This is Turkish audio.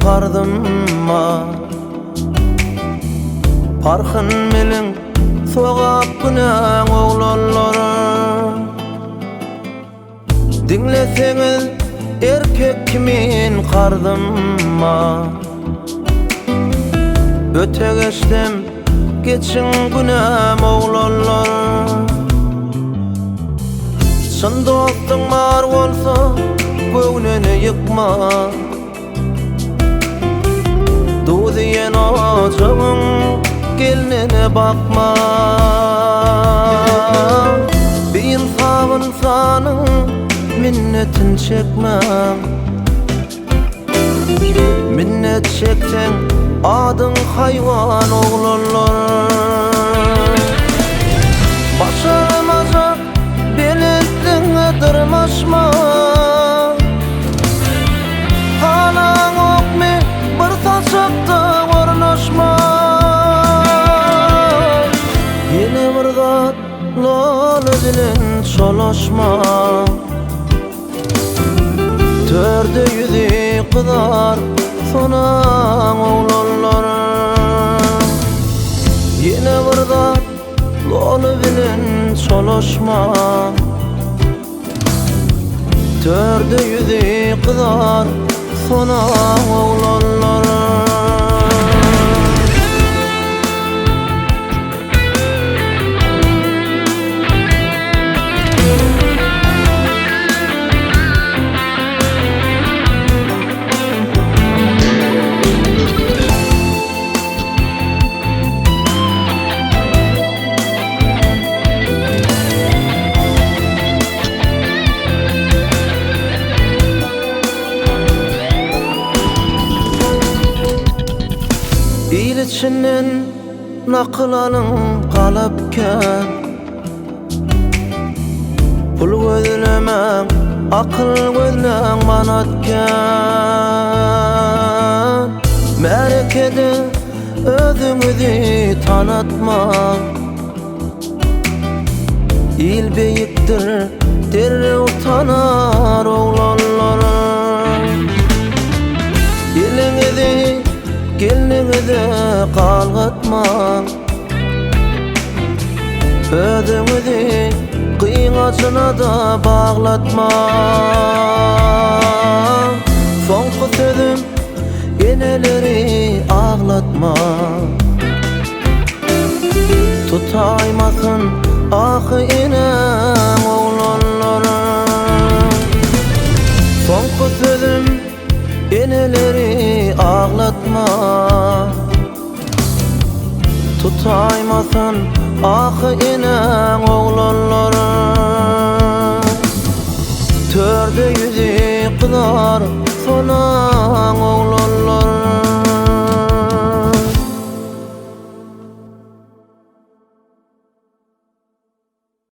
kardymma. Parhyn meliň sogap günaň oglanlary. Dinleseňiz erkek kimin kardymma. Öte geçtim geçin günäm oglanlar. Şyn dostum bar bolsa göwnüni ýykma. Do'diyen oçagyň gelnine bakma. Bir insanyň minnetin çekme. Minnet çeksen adyň haywan oglanlar. Başaramazak belitliňe dyrmaşma. Halaň okmy bir saçakda gornaşma. Ýene bir zat lala bilen çolaşma. Törde ýüzi kızar sonaň oglanlar. Ýene bir zat lala bilen çolaşma. Törde ýüzi kızar sonaň oglanlar. İçinden nakılanın kalapken, pul gözlemen, akıl gözlen manatken. Merekede özüňizi tanatma. İl beyikdir derre utanar oglanlar. Iliňizi gelniňize galgatma. Özüňizi kıyňaçyna da baglatma. Soňky sözüm eneleri ağlatma. Tutaymasın ahy enem oglanlary. Soňky sözüm eneleri ağlatma. Tutaymasın ahy enem oglanlar.